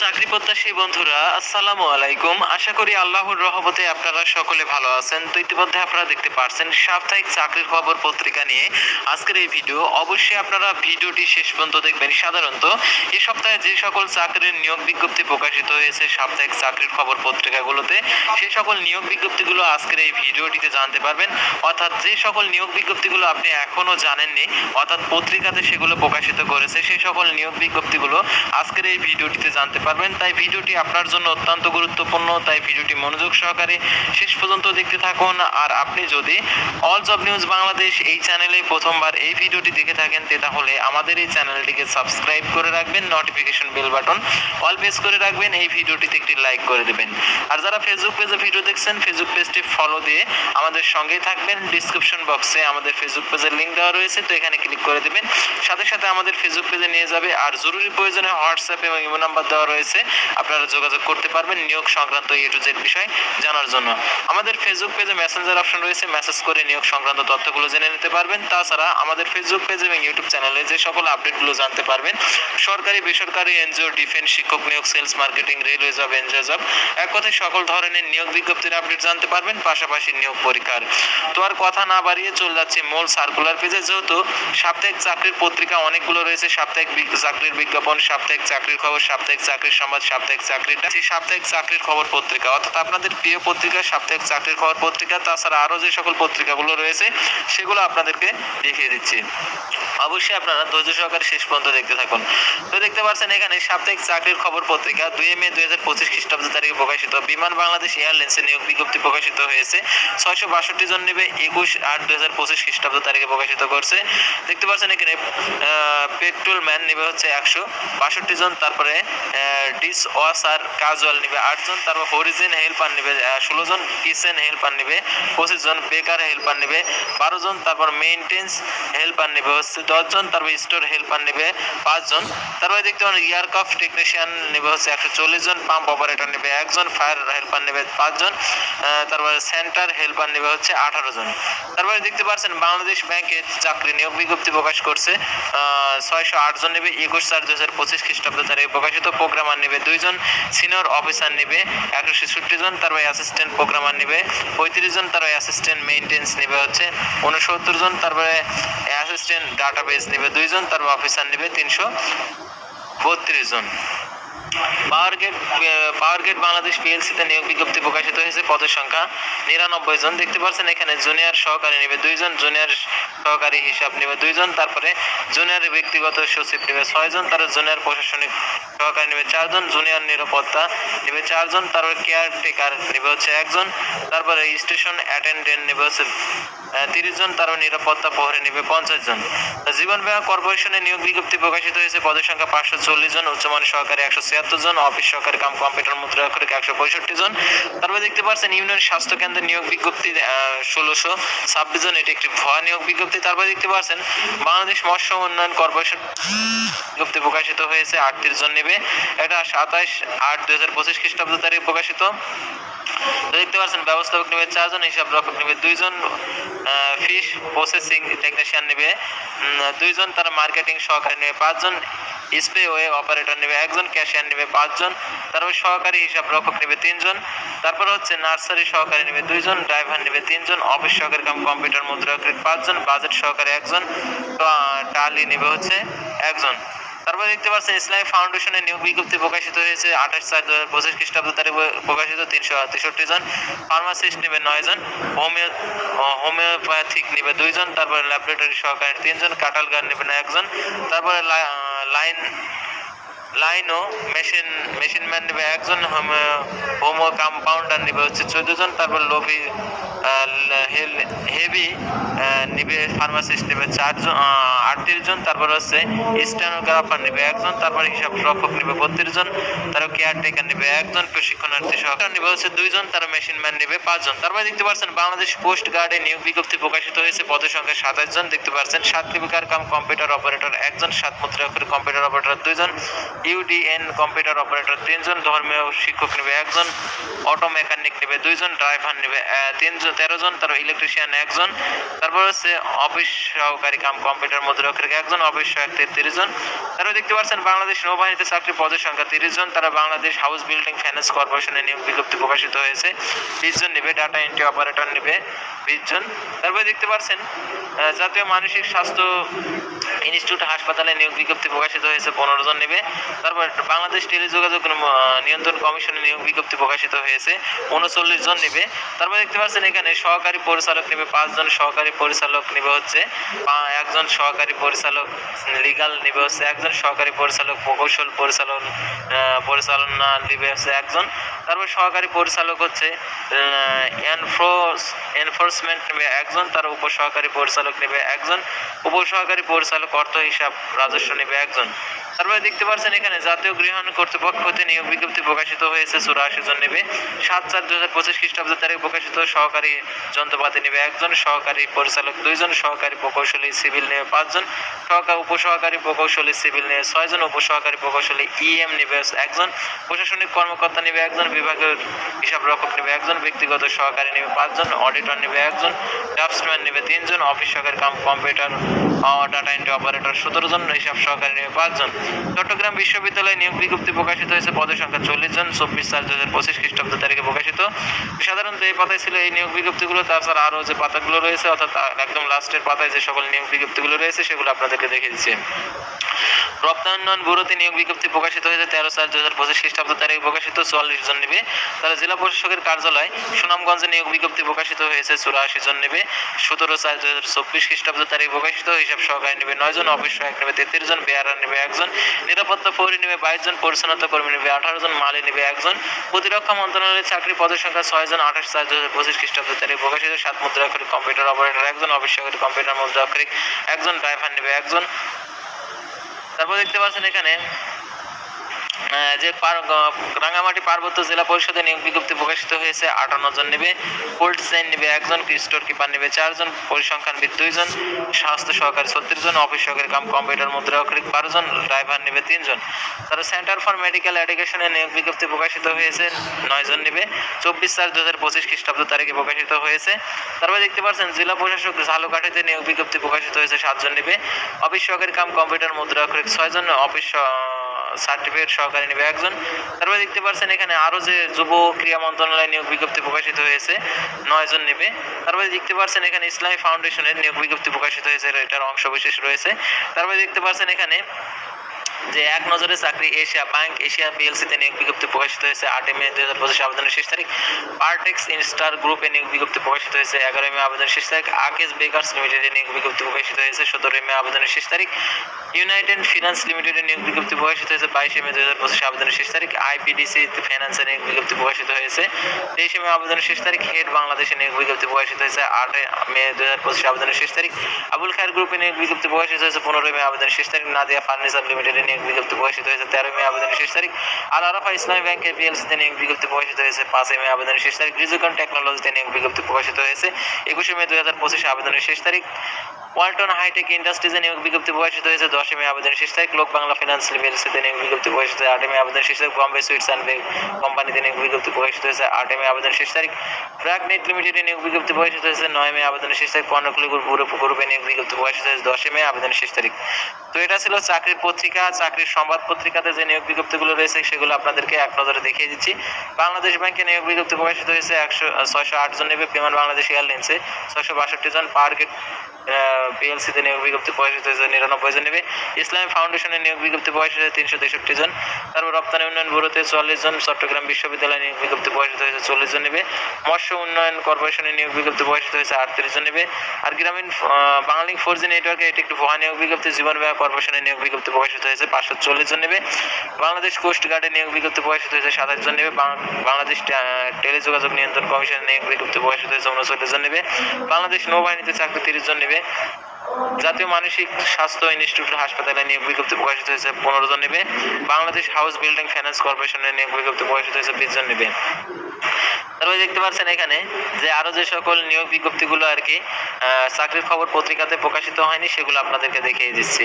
চাকরি প্রত্যাশী বন্ধুরা, আসসালামু আলাইকুম। আশা করি আল্লাহর রহমতে আপনারা সকলে ভালো আছেন। তো ইতিমধ্যে আপনারা দেখতে পারছেন সাপ্তাহিক চাকরির খবর পত্রিকা নিয়ে আজকের এই ভিডিও। অবশ্যই আপনারা ভিডিওটি শেষ পর্যন্ত দেখবেন। সাধারণত এই সপ্তাহে যে সকল চাকরির নিয়োগ বিজ্ঞপ্তি প্রকাশিত হয়েছে সাপ্তাহিক চাকরির খবর পত্রিকাগুলোতে, সেই সকল নিয়োগ বিজ্ঞপ্তিগুলো আজকের এই ভিডিওটিতে জানতে পারবেন। অর্থাৎ যে সকল নিয়োগ বিজ্ঞপ্তিগুলো আপনি এখনো জানেননি, অর্থাৎ পত্রিকাতে সেগুলো প্রকাশিত করেছে, সেই সকল নিয়োগ বিজ্ঞপ্তিগুলো আজকের এই ভিডিওটিতে জানতে পারবেন। তাই ভিডিওটি আপনার জন্য অত্যন্ত গুরুত্বপূর্ণ, তাই ভিডিওটি মনোযোগ সহকারে শেষ পর্যন্ত দেখতে থাকুন। আর আপনি যদি অল জব নিউজ বাংলাদেশ এই চ্যানেলে প্রথমবার এই ভিডিওটি দেখে থাকেন, তাহলে আমাদের এই চ্যানেলটিকে সাবস্ক্রাইব করে রাখবেন, notification bell button all press করে রাখবেন, এই ভিডিওটিতে একটি লাইক করে দেবেন। আর যারা ফেসবুক পেজে ভিডিও দেখছেন, ফেসবুক পেজটি ফলো দিয়ে আমাদের সঙ্গেই থাকবেন। ডিসক্রিপশন বক্সে আমাদের ফেসবুক পেজের লিঙ্ক দেওয়া রয়েছে, তো এখানে ক্লিক করে দেবেন, সাথে সাথে আমাদের ফেসবুক পেজে নিয়ে যাবে। আর জরুরি প্রয়োজনে হোয়াটসঅ্যাপ এবং ইমো নাম্বার দেওয়া রয়েছে, আপনারা যোগাযোগ করতে পারবেন নিয়োগ সংক্রান্ত এ টু জেড বিষয় জানার জন্য। আমাদের ফেসবুক পেজে মেসেঞ্জার অপশন রয়েছে, মেসেজ করে নিয়োগ সংক্রান্ত তথ্যগুলো জেনে নিতে পারবেন। তাছাড়া আমাদের ফেসবুক পেজ এবং ইউটিউব চ্যানেলে যে সকল আপডেটগুলো জানতে পারবেন, সরকারি বেসরকারি এনজিও, ডিফেন্স, শিক্ষক নিয়োগ, sales, marketing, railway job, NGO job, এক কথায় সকল ধরনের নিয়োগ বিজ্ঞপ্তির আপডেট জানতে পারবেন, পাশাপাশি নিয়োগ পরীক্ষার। তো আর কথা না বাড়িয়ে চলে যাচ্ছে মূল সার্কুলার পেজে। যেহেতু সাপ্তাহিক চাকরির পত্রিকা অনেকগুলো রয়েছে, সাপ্তাহিক চাকরির বিজ্ঞাপন, সাপ্তাহিক চাকরির খবর, সাপ্তাহিক চাকরির সংবাদ, সাপ্তাহিক চাকরিটা সাপ্তাহিক চাকরির খবর পত্রিকা, অর্থাৎ আপনাদের প্রিয় পত্রিকা সাপ্তাহিক চাকরির খবর পত্রিকা। তাছাড়া আরো যে সকল পত্রিকাগুলো রয়েছে সেগুলো আপনাদেরকে দেখিয়ে দিচ্ছি। অবশ্যই আপনারা ধৈর্য সহকারে শেষ পর্যন্ত দেখতে থাকুন। তো দেখতে পাচ্ছেন এখানে সাপ্তাহিক চাকরির খবর পত্রিকা 2 মে 2025 খ্রিস্টাব্দ তারিখে প্রকাশিত। বিমান বাংলাদেশ এয়ারলাইন্সের নিয়োগ বিজ্ঞপ্তি প্রকাশিত হয়েছে। 662 জন নেবে, 21/8/2025 খ্রিস্টাব্দ তারিখে প্রকাশিত করছে। দেখতে পাচ্ছেন এখানে পেট্রোল ম্যান নেবে হচ্ছে 162 জন, তারপরে ডিস ওয়াশার কাজুয়াল নেবে 8 জন, তারপর হরিজেন হেল্পার নেবে 16 জন, কিচেন হেল্পার নেবে 25 জন, বেকার হেল্পার নেবে 12 জন, তারপর মেইনটেন্স হেল্পার নেবে হচ্ছে 10 জন, তারপর স্টোর হেল্পার নেবে 5 জন, তারপরে দেখতে পাবেন এয়ারক্রাফট টেকনিশিয়ান নেবে হচ্ছে 140 জন, পাম্প অপারেটর নেবে 1 জন, ফায়ার হেল্পার নেবে 5 জন, তারপরে সেন্টার হেল্পার নেবে হচ্ছে 18 জন। তারপরে দেখতে পাচ্ছেন বাংলাদেশ ব্যাংকের চাকরি নিয়োগ বিজ্ঞপ্তি প্রকাশ করছে, 608 জন নেবে, 21/4/2025 খ্রিস্টাব্দ তারিখে প্রকাশিত। প্রোগ্রামার নেবে 2 জন, সিনিয়র অফিসার নেবে 166 জন, তারপরে অ্যাসিস্ট্যান্ট প্রোগ্রামার নেবে 35 জন, তারপরে অ্যাসিস্ট্যান্ট মেইনটেন্স নেবে হচ্ছে 69 জন, তারপরে অ্যাসিস্ট্যান্ট ডাটাবেস নেবে 2 জন, তারপর অফিসার নেবে 332 জন। পাওয়ার গেট বাংলাদেশ পিএলসিতে নিয়োগ বিজ্ঞপ্তি প্রকাশিত হয়েছে, পদের সংখ্যা 99 জন। দেখতে পাচ্ছেন এখানে জুনিয়র সহকারী নেবে 2 জন, জুনিয়র সহকারী হিসাব নেবে 2 জন, তারপরে জুনিয়র ব্যক্তিগত সচিব নেবে 6 জন, তারপরে জুনিয়র প্রশাসনিক সহকারী নেবে 4 জন, জুনিয়র নিরাপত্তা নেবে 4 জন, তারপরে কেয়ার টেকার নেবে হচ্ছে 1 জন, তারপরে স্টেশন অ্যাটেন্ডেন্ট নেবে হচ্ছে 30 জন, তারপর নিরাপত্তা প্রহরী নেবে 50 জন। জীবন বীমা কর্পোরেশনের নিয়োগ বিজ্ঞপ্তি প্রকাশিত হয়েছে, পদের সংখ্যা 540 জন, উচ্চমানের সহকারী 176 জন, অফিস সহকারী কাম কম্পিউটার মুদ্রাক্ষরিক 165 জন। তারপরে দেখতে পাচ্ছেন ইউনিয়ন স্বাস্থ্য কেন্দ্রের নিয়োগ বিজ্ঞপ্তি 1626 জন, এটি একটি ভুয়া নিয়োগ বিজ্ঞপ্তি। তারপরে দেখতে পাচ্ছেন বাংলাদেশ মৎস্য উন্নয়ন কর্পোরেশন বিজ্ঞপ্তি প্রকাশিত হয়েছে, 38 জন নেবে, এটা 27/8/2025 খ্রিস্টাব্দ তারিখে প্রকাশিত। দেখতে পাচ্ছেন ব্যবস্থাপক নেবে 4 জন, হিসাব রক্ষক নেবে 2 জন, ফিশ প্রসেসিং টেকনিশিয়ান নেবে 2 জন, তারা মার্কেটিং সহকারী নেবে 5 জন, স্পেওয়ে অপারেটর নেবে 1 জন, ক্যাশিয়ার নেবে 5 জন, তারপর সহকারী হিসাব রক্ষক নেবে 3 জন, তারপর হচ্ছে নার্সারি সহকারী নেবে 2 জন, ড্রাইভার নেবে 3 জন, অফিস সহকারী কাম কম্পিউটার মুদ্রাক্ষরিক 5 জন, বাজেট সহকারী 1 জন, টালি নেবে হচ্ছে 1 জন। তারপরে দেখতে পাচ্ছেন ইসলামী ফাউন্ডেশনের নিয়োগ বিজ্ঞপ্তি প্রকাশিত হয়েছে, 28/4/2025 খ্রিস্টাব্দ তারিখে প্রকাশিত, 363 জন, ফার্মাসিস্ট নেবে 9 জন, হোমিওপ্যাথিক নেবে 2 জন, তারপরে ল্যাবরেটরি সহকারী 3 জন, কাটাল গার্ড নেবে 1 জন, তারপরে লাইনও মেশিনম্যান নেবে 1 জন, হোমো কম্পাউন্ডার নেবে হচ্ছে 14 জন, তারপর হেভি নেবে ফার্মাসিস্ট নেবে 38 জন, তারপর হচ্ছে স্টেনোগ্রাফার নেবে 1 জন, তারপর হিসাব রক্ষক নেবে 32 জন, তারপর কেয়ারটেকার নেবে 1 জন, প্রশিক্ষণার্থী সহকারী নেবে হচ্ছে 2 জন, তারপর মেশিনম্যান নেবে 5 জন। তারপরে দেখতে পাচ্ছেন বাংলাদেশ কোস্ট গার্ডে নিয়োগ বিজ্ঞপ্তি প্রকাশিত হয়েছে, পদের সংখ্যা 27 জন। দেখতে পাচ্ছেন সাত লিপিকার কাম কম্পিউটার অপারেটর 1 জন, সাত মুদ্রাক্ষরিক কম্পিউটার অপারেটর 2 জন, ইউডিএন কম্পিউটার অপারেটর 3 জন, ধর্মীয় শিক্ষক নেবে 1 জন, অটো মেকানিক নেবে 2 জন, ড্রাইভার নেবে 13 জন, তারপর ইলেকট্রিশিয়ান 1 জন, তারপর হচ্ছে অফিস সহকারী কাম কম্পিউটার মুদ্রাক্ষরিক 1 জন, অফিস সহায়ক 33 জন। তারপর দেখতে পাচ্ছেন বাংলাদেশ নৌবাহিনীতে চাকরি পদের সংখ্যা 30 জন, তারা বাংলাদেশ হাউস বিল্ডিং ফাইন্যান্স কর্পোরেশনের নিয়োগ বিজ্ঞপ্তি প্রকাশিত হয়েছে 20 জন নেবে, ডাটা এন্ট্রি অপারেটর নেবে 20 জন। তারপরে দেখতে পাচ্ছেন জাতীয় মানসিক স্বাস্থ্য ইনস্টিটিউট হাসপাতালে নিয়োগ বিজ্ঞপ্তি প্রকাশিত হয়েছে 15 জন নেবে। তারপর বাংলাদেশ টেলিযোগাযোগ নিয়ন্ত্রণ কমিশনের নিয়োগ বিজ্ঞপ্তি প্রকাশিত হয়েছে 39 জন নেবে। তারপর দেখতে পাচ্ছেন এখানে সহকারী পরিচালক নেবে 5 জন, সহকারী পরিচালক নেবে হচ্ছে 1 জন, সহকারী পরিচালক লিগাল নেবে হচ্ছে 1 জন, সহকারী পরিচালক প্রকৌশল পরিচালনা নেবে হচ্ছে 1 জন। তারপর সহকারী পরিচালক হচ্ছে এনফোর্সমেন্ট নেবে 1 জন, তার উপসহকারী পরিচালক নেবে 1 জন, উপসহকারী পরিচালক অর্থ হিসাব রাজস্ব নেবে 1 জন। তারপরে দেখতে পাচ্ছেন এখানে জাতীয় গৃহায়ণ কর্তৃপক্ষ হতে নিয়োগ বিজ্ঞপ্তি প্রকাশিত হয়েছে 84 জন নেবে। 7/4/2025 খ্রিস্টাব্দ তারিখ প্রকাশিত সহকারী যন্ত্রপাতি নেবে 1 জন, সহকারী পরিচালক 2 জন, সহকারী প্রকৌশলী সিভিল নেবে 5 জন, উপসহকারী প্রকৌশলী সিভিল নেবে 6 জন, উপসহকারী প্রকৌশলী ইএম নেবে 1 জন, প্রশাসনিক কর্মকর্তা নেবে 1 জন, বিভাগীয় হিসাব রক্ষক নেবে 1 জন, ব্যক্তিগত সহকারী নেবে 5 জন, অডিটর নেবে 1 জন, ড্রাফটসম্যান নেবে 3 জন, অফিস সহকারী cum computer data entry operator 17 জন, হিসাব সহকারী নেবে 5 জন। চট্টগ্রাম বিশ্ববিদ্যালয়ে নিয়োগ বিজ্ঞপ্তি প্রকাশিত হয়েছে পদের সংখ্যা 40 জন, 24/4/2025 খ্রিস্টাব্দ তারিখে প্রকাশিত। সাধারণত এই পাতায় ছিল এই নিয়োগ বিজ্ঞপ্তিগুলো, তাছাড়া আরও যে পাতাগুলো রয়েছে অর্থাৎ একদম লাস্টের পাতায় যে সকল নিয়োগ বিজ্ঞপ্তিগুলো রয়েছে সেগুলো আপনাদেরকে দেখে দিচ্ছি। রপ্তানি উন্নয়ন ব্যুরোতে নিয়োগ বিজ্ঞপ্তি প্রকাশিত হয়েছে 13/4/2025 খ্রিস্টাব্দ তারিখে প্রকাশিত 44 জন নেবে। তারা জেলা প্রশাসকের কার্যালয় সুনামগঞ্জে নিয়োগ বিজ্ঞপ্তি প্রকাশিত হয়েছে 84 জন নেবে। 17/4/2024 খ্রিস্টাব্দ তারিখে প্রকাশিত হিসাব সহকারী নেবে 9 জন, অফিস সহায়ক নেবে 33 জন, বেয়ারার নেবে 1 জন, নিরাপত্তা প্রহরী নেবে 22 জন, পরিচ্ছন্নতা কর্মী নেবে 18 জন, মালি নেবে 1 জন। প্রতিরক্ষা মন্ত্রণালয়ের চাকরি পদের সংখ্যা 6 জন, 28/4/2025 খ্রিস্টাব্দ তারিখে প্রকাশিত 7 মুদ্রাক্ষরিক কম্পিউটার অপারেটর 1 জন, অফিস সহকারী কম্পিউটার মুদ্রাক্ষরিক 1 জন, ড্রাইভার নেবে 1 জন। তারপর দেখতে পাচ্ছেন এখানে যে রাঙ্গামাটি পার্বত্য জেলা পরিষদে নিয়োগ বিজ্ঞপ্তি প্রকাশিত হয়েছে 58 জন নেবে। কোল্ড চেইন নেবে 1 জন, স্টোর কিপার নেবে 4 জন, পরিসংখ্যানবিদ 2 জন, স্বাস্থ্য সহকারী 36 জন, অফিস সহকারী কাম কম্পিউটার মুদ্রাক্ষরিক 12 জন, ড্রাইভার নেবে 3 জন। তারা সেন্টার ফর মেডিকেল এডুকেশনে নিয়োগ বিজ্ঞপ্তি প্রকাশিত হয়েছে 9 জন নেবে। 24/4/2025 খ্রিস্টাব্দ তারিখে প্রকাশিত হয়েছে। তারপরে দেখতে পাচ্ছেন জেলা প্রশাসক ঝালকাঠিতে নিয়োগ বিজ্ঞপ্তি প্রকাশিত হয়েছে 7 জন নেবে। অফিস সহকারী কাম কম্পিউটার মুদ্রাক্ষরিক 6 জন, অফিস সার্টিফিকেট সহকারী নেবে 1 জন। তারপরে দেখতে পাচ্ছেন এখানে আরো যে যুব ক্রীড়া মন্ত্রণালয় নিয়োগ বিজ্ঞপ্তি প্রকাশিত হয়েছে 9 জন নেবে। তারপরে দেখতে পাচ্ছেন এখানে ইসলামী ফাউন্ডেশনের নিয়োগ বিজ্ঞপ্তি প্রকাশিত হয়েছে, এটার অংশ বিশেষ রয়েছে। তারপরে দেখতে পাচ্ছেন এখানে যে এক নজরে চাকরি এশিয়া ব্যাংক এশিয়া পিএলসিতে নিয়োগ বিজ্ঞপ্তি প্রকাশিত হয়েছে 8 মে 2025 আবেদনের শেষ তারিখ। পার্টেক্স ইনস্টার গ্রুপে নিয়োগ বিজ্ঞপ্তি প্রকাশিত হয়েছে 11 মে আবেদনের শেষ তারিখ। আকেশ বেকার্স লিমিটেডে নিয়োগ বিজ্ঞপ্তি প্রকাশিত হয়েছে 17 মে আবেদনের শেষ তারিখ। ইউনাইটেড ফিনান্স লিমিটেডে নিয়োগ বিজ্ঞপ্তি প্রকাশিত হয়েছে 22 মে 2025 আবেদনের শেষ তারিখ। আইপিডিসি ফাইন্যান্সে নিয়োগ বিজ্ঞপ্তি প্রকাশিত হয়েছে 23 মে আবেদনের শেষ তারিখ। হেড বাংলাদেশে নিয়োগ বিজ্ঞপ্তি প্রকাশিত হয়েছে 8 মে 2025 আবেদনের শেষ তারিখ। আবুল খায়ের গ্রুপে নিয়োগ বিজ্ঞপ্তি প্রকাশিত হয়েছে 15 মে আবেদনের শেষ তারিখ। নাদিয়া ফার্নিচার লিমিটেডে নিয়োগ বিজ্ঞপ্তি প্রকাশিত হয়েছে 13 মে আবেদনের শেষ তারিখ। আল আরাফা ইসলামী ব্যাংকের পিএলসিতে নিয়োগ বিজ্ঞপ্তি প্রকাশিত হয়েছে 5 মে আবেদনের শেষ তারিখ। রিজুকন টেকনোলজিতে নিয়োগ বিজ্ঞপ্তি প্রকাশিত হয়েছে 21 মে 2025 আবেদনের শেষ তারিখ। ওয়ালটন হাইটেক ইন্ডাস্ট্রিজে নিয়োগ বিজ্ঞপ্তি প্রকাশিত হয়েছে 10 মে আবেদনের শেষ তারিখ। লোক বাংলা ফিনান্স লিমিটেডে নিয়োগ বিজ্ঞপ্তি প্রকাশিত হয়েছে 8 মে আবেদনের শেষ তারিখ। বম্বে সুইটস অ্যান্ড বেক কোম্পানিতে নিয়োগ বিজ্ঞপ্তি প্রকাশিত হয়েছে 8 মে আবেদনের শেষ তারিখ। ব্র্যাকনেট লিমিটেডে নিয়োগ বিজ্ঞপ্তি প্রকাশিত হয়েছে 9 মে আবেদনের শেষ তারিখ। কর্ণকুলি গ্রুপে নিয়োগ বিজ্ঞপ্তি প্রকাশিত হয়েছে 10 মে আবেদনের শেষ তারিখ। তো এটা ছিল চাকরির পত্রিকা, চাকরির সংবাদ পত্রিকাতে যে নিয়োগ বিজ্ঞপ্তিগুলো রয়েছে সেগুলো আপনাদেরকে এক নজরে দেখিয়ে দিচ্ছি। বাংলাদেশ ব্যাংকে নিয়োগ বিজ্ঞপ্তি প্রকাশিত হয়েছে 608 জন নেবে। বিমান বাংলাদেশ এয়ারলাইন্সে 662 জন। পার্কেট পিএলসিতে নিয়োগ বিজ্ঞপ্তি প্রকাশিত হয়েছে 99 জন নেবে। ইসলামী ফাউন্ডেশনের নিয়োগ বিজ্ঞপ্তি প্রকাশিত হয়েছে 363 জন। তারপর রপ্তানি উন্নয়ন ব্যুরোতে 44 জন। চট্টগ্রাম বিশ্ববিদ্যালয়ে নিয়োগ বিজ্ঞপ্তি প্রকাশিত হয়েছে 40 জন নেবে। মৎস্য উন্নয়ন কর্পোরেশনের নিয়োগ বিজ্ঞপ্তি প্রকাশিত হয়েছে 38 জন নেবে। আর গ্রামীণ বাংলালিংক 4G নেটওয়ার্কে এটি একটি ভুয়া নিয়োগ বিজ্ঞপ্তি। জীবন বীমা কর্পোরেশনের নিয়োগ বিজ্ঞপ্তি প্রকাশিত হয়েছে 540 জন নেবে। বাংলাদেশ কোস্ট গার্ডের নিয়োগ বিজ্ঞপ্তি প্রকাশিত হয়েছে 27 জন নেবে। বাংলাদেশ টেলিযোগাযোগ নিয়ন্ত্রণ কমিশনের নিয়োগ বিজ্ঞপ্তি প্রকাশিত হয়েছে 39 জন নেবে। বাংলাদেশ নৌবাহিনীতে চাকরি 30 জন নেবে। জাতীয় মানসিক স্বাস্থ্য ইনস্টিটিউট হাসপাতালে নিয়োগ বিজ্ঞপ্তি প্রকাশিত হয়েছে 15 জন নেবে। বাংলাদেশ হাউস বিল্ডিং ফাইন্যান্স কর্পোরেশনের নিয়োগ বিজ্ঞপ্তি প্রকাশিত হয়েছে 20 জন নেবে। তারপরে দেখতে পাচ্ছেন এখানে যে আরো যে সকল নিয়োগ বিজ্ঞপ্তিগুলো আর কি চাকরির খবর পত্রিকাতে প্রকাশিত হয়নি সেগুলো আপনাদেরকে দেখিয়ে দিচ্ছি।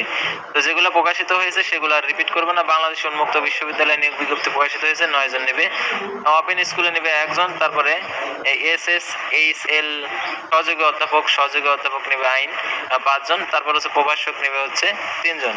তো যেগুলো প্রকাশিত হয়েছে সেগুলো আর রিপিট করবো না। বাংলাদেশ উন্মুক্ত বিশ্ববিদ্যালয়ে নিয়োগ বিজ্ঞপ্তি প্রকাশিত হয়েছে 9 জন নেবে, ওপেন স্কুলে নেবে 1 জন, তারপরে SSHL সহযোগী অধ্যাপক নেবে আইন 5 জন, তারপর হচ্ছে প্রভাষক নেবে হচ্ছে 3 জন।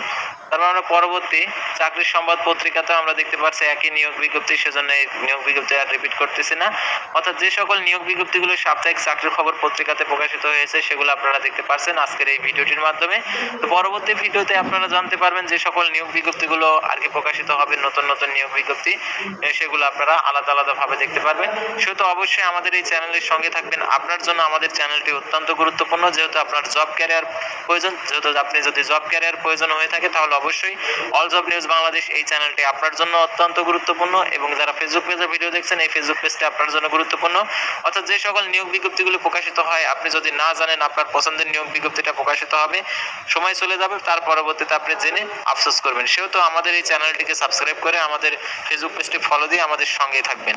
তারপর আমরা পরবর্তী চাকরির সংবাদ পত্রিকাতে আমরা দেখতে পাচ্ছি একই নিয়োগ বিজ্ঞপ্তি, সেজন্য এই নিয়োগ বিজ্ঞপ্তি আর রিপিট করতেছি না। অর্থাৎ যে সকল নিয়োগ বিজ্ঞপ্তিগুলো সাপ্তাহিক চাকরির খবর পত্রিকাতে প্রকাশিত হয়েছে সেগুলো আপনারা দেখতে পাচ্ছেন আজকের এই ভিডিওটির মাধ্যমে। তো পরবর্তী ভিডিওতে আপনারা জানতে পারবেন যে সকল নিয়োগ বিজ্ঞপ্তিগুলো আর কি প্রকাশিত হবে, নতুন নতুন নিয়োগ বিজ্ঞপ্তি সেগুলো আপনারা আলাদা আলাদা ভাবে দেখতে পারবেন। সেহেতু অবশ্যই আমাদের এই চ্যানেলের সঙ্গে থাকবেন। আপনার জন্য আমাদের চ্যানেলটি অত্যন্ত গুরুত্বপূর্ণ, যেহেতু আপনার জব ক্যারিয়ার প্রয়োজন, যেহেতু আপনি যদি জব ক্যারিয়ার প্রয়োজন হয়ে থাকে তাহলে অবশ্যই অল জব নিউজ বাংলাদেশ এই চ্যানেলটি আপনার জন্য অত্যন্ত গুরুত্বপূর্ণ। এবং যারা ফেসবুক পেজে ভিডিও দেখছেন এই ফেসবুক পেজটি আপনার জন্য গুরুত্বপূর্ণ। অর্থাৎ যে সকল নিয়োগ বিজ্ঞপ্তিগুলো প্রকাশিত হয় আপনি যদি না জানেন আপনার পছন্দের নিয়োগ বিজ্ঞপ্তিটা প্রকাশিত হবে, সময় চলে যাবে, তার পরবর্তীতে আপনি জেনে আফসোস করবেন। সেহেতু আমাদের এই চ্যানেলটিকে সাবস্ক্রাইব করে আমাদের ফেসবুক পেজটি ফলো দিয়ে আমাদের সঙ্গেই থাকবেন।